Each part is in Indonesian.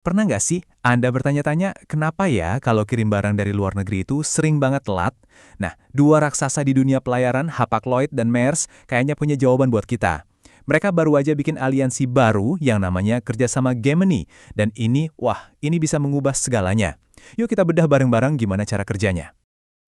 Pernah nggak sih Anda bertanya-tanya kenapa ya kalau kirim barang dari luar negeri itu sering banget telat? Nah, dua raksasa di dunia pelayaran, Hapag-Lloyd dan Maersk, kayaknya punya jawaban buat kita. Mereka baru aja bikin aliansi baru yang namanya kerjasama Gemini. Dan ini bisa mengubah segalanya. Yuk kita bedah bareng-bareng gimana cara kerjanya.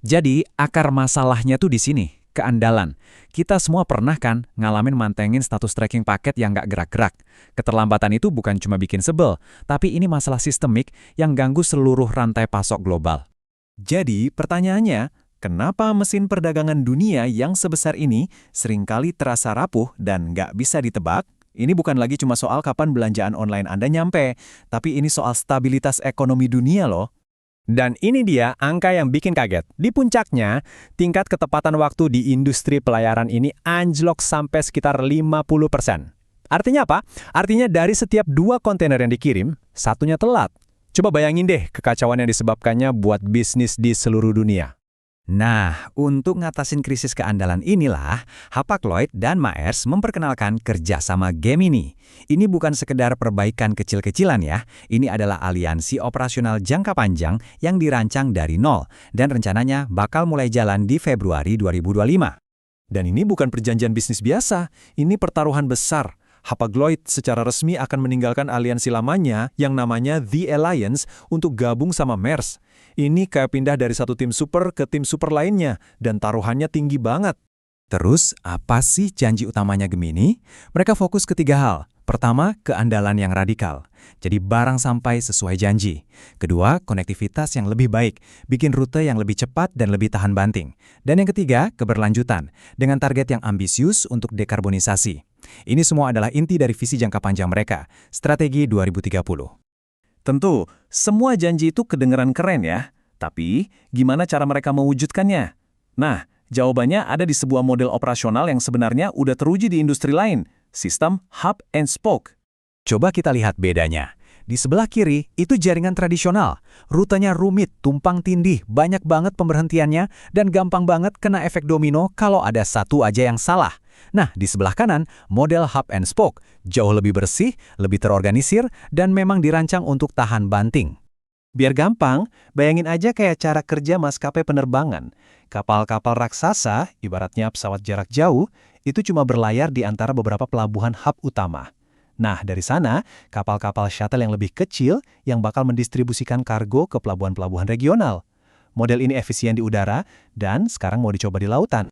Jadi, akar masalahnya tuh di sini, keandalan. Kita semua pernah kan ngalamin mantengin status tracking paket yang nggak gerak-gerak. Keterlambatan itu bukan cuma bikin sebel, tapi ini masalah sistemik yang ganggu seluruh rantai pasok global. Jadi, pertanyaannya, kenapa mesin perdagangan dunia yang sebesar ini seringkali terasa rapuh dan nggak bisa ditebak? Ini bukan lagi cuma soal kapan belanjaan online Anda nyampe, tapi ini soal stabilitas ekonomi dunia loh. Dan ini dia angka yang bikin kaget. Di puncaknya, tingkat ketepatan waktu di industri pelayaran ini anjlok sampai sekitar 50%. Artinya apa? Artinya dari setiap 2 kontainer yang dikirim, satunya telat. Coba bayangin deh kekacauan yang disebabkannya buat bisnis di seluruh dunia. Nah, untuk ngatasin krisis keandalan inilah, Hapag-Lloyd dan Maersk memperkenalkan kerjasama Gemini. Ini bukan sekedar perbaikan kecil-kecilan ya, ini adalah aliansi operasional jangka panjang yang dirancang dari nol, dan rencananya bakal mulai jalan di Februari 2025. Dan ini bukan perjanjian bisnis biasa, ini pertaruhan besar. Hapag-Lloyd secara resmi akan meninggalkan aliansi lamanya yang namanya The Alliance untuk gabung sama Maersk. Ini kayak pindah dari satu tim super ke tim super lainnya, dan taruhannya tinggi banget. Terus, apa sih janji utamanya Gemini? Mereka fokus ke 3 hal. Pertama, keandalan yang radikal. Jadi barang sampai sesuai janji. Kedua, konektivitas yang lebih baik, bikin rute yang lebih cepat dan lebih tahan banting. Dan yang ketiga, keberlanjutan, dengan target yang ambisius untuk dekarbonisasi. Ini semua adalah inti dari visi jangka panjang mereka, strategi 2030. Tentu, semua janji itu kedengeran keren ya. Tapi, gimana cara mereka mewujudkannya? Nah, jawabannya ada di sebuah model operasional yang sebenarnya udah teruji di industri lain, sistem hub and spoke. Coba kita lihat bedanya. Di sebelah kiri, itu jaringan tradisional. Rutenya rumit, tumpang tindih, banyak banget pemberhentiannya, dan gampang banget kena efek domino kalau ada satu aja yang salah. Nah, di sebelah kanan, model hub and spoke. Jauh lebih bersih, lebih terorganisir, dan memang dirancang untuk tahan banting. Biar gampang, bayangin aja kayak cara kerja maskapai penerbangan. Kapal-kapal raksasa, ibaratnya pesawat jarak jauh, itu cuma berlayar di antara beberapa pelabuhan hub utama. Nah, dari sana, kapal-kapal shuttle yang lebih kecil yang bakal mendistribusikan kargo ke pelabuhan-pelabuhan regional. Model ini efisien di udara, dan sekarang mau dicoba di lautan.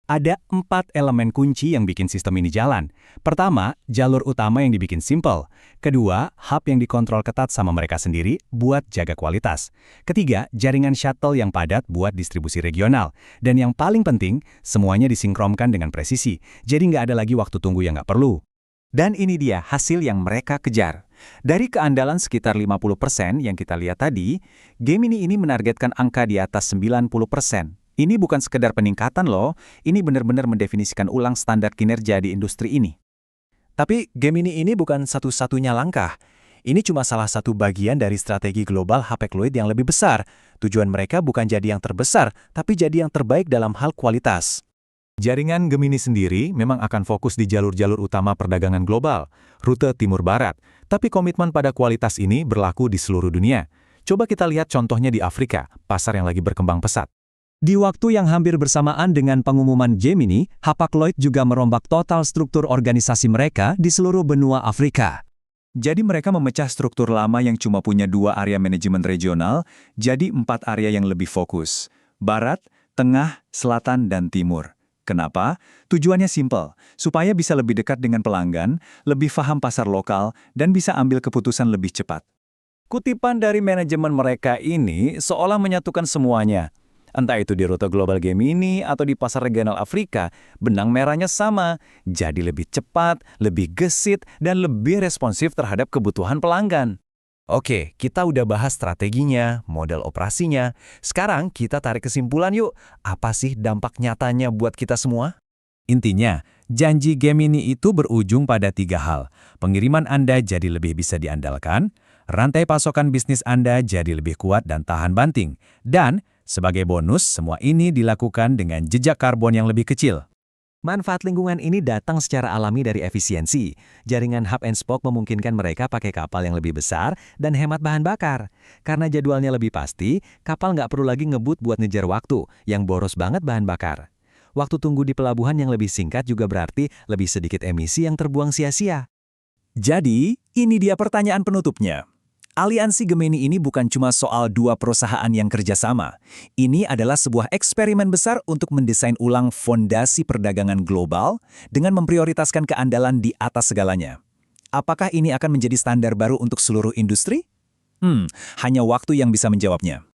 Ada 4 elemen kunci yang bikin sistem ini jalan. Pertama, jalur utama yang dibikin simple. Kedua, hub yang dikontrol ketat sama mereka sendiri buat jaga kualitas. Ketiga, jaringan shuttle yang padat buat distribusi regional. Dan yang paling penting, semuanya disinkronkan dengan presisi. Jadi nggak ada lagi waktu tunggu yang nggak perlu. Dan ini dia hasil yang mereka kejar. Dari keandalan sekitar 50% yang kita lihat tadi, Gemini ini menargetkan angka di atas 90%. Ini bukan sekedar peningkatan loh, ini benar-benar mendefinisikan ulang standar kinerja di industri ini. Tapi Gemini ini bukan satu-satunya langkah. Ini cuma salah satu bagian dari strategi global Hapag-Lloyd yang lebih besar. Tujuan mereka bukan jadi yang terbesar, tapi jadi yang terbaik dalam hal kualitas. Jaringan Gemini sendiri memang akan fokus di jalur-jalur utama perdagangan global, rute timur-barat, tapi komitmen pada kualitas ini berlaku di seluruh dunia. Coba kita lihat contohnya di Afrika, pasar yang lagi berkembang pesat. Di waktu yang hampir bersamaan dengan pengumuman Gemini, Hapag-Lloyd juga merombak total struktur organisasi mereka di seluruh benua Afrika. Jadi mereka memecah struktur lama yang cuma punya 2 area manajemen regional, jadi 4 area yang lebih fokus. Barat, Tengah, Selatan, dan Timur. Kenapa? Tujuannya simpel, supaya bisa lebih dekat dengan pelanggan, lebih paham pasar lokal, dan bisa ambil keputusan lebih cepat. Kutipan dari manajemen mereka ini seolah menyatukan semuanya. Entah itu di rute global Gemini atau di pasar regional Afrika, benang merahnya sama, jadi lebih cepat, lebih gesit, dan lebih responsif terhadap kebutuhan pelanggan. Oke, kita udah bahas strateginya, model operasinya. Sekarang kita tarik kesimpulan yuk, apa sih dampak nyatanya buat kita semua? Intinya, janji Gemini itu berujung pada 3 hal. Pengiriman Anda jadi lebih bisa diandalkan, rantai pasokan bisnis Anda jadi lebih kuat dan tahan banting, dan sebagai bonus, semua ini dilakukan dengan jejak karbon yang lebih kecil. Manfaat lingkungan ini datang secara alami dari efisiensi. Jaringan hub and spoke memungkinkan mereka pakai kapal yang lebih besar dan hemat bahan bakar. Karena jadwalnya lebih pasti, kapal nggak perlu lagi ngebut buat ngejar waktu, yang boros banget bahan bakar. Waktu tunggu di pelabuhan yang lebih singkat juga berarti lebih sedikit emisi yang terbuang sia-sia. Jadi, ini dia pertanyaan penutupnya. Aliansi Gemini ini bukan cuma soal dua perusahaan yang kerjasama. Ini adalah sebuah eksperimen besar untuk mendesain ulang fondasi perdagangan global dengan memprioritaskan keandalan di atas segalanya. Apakah ini akan menjadi standar baru untuk seluruh industri? Hanya waktu yang bisa menjawabnya.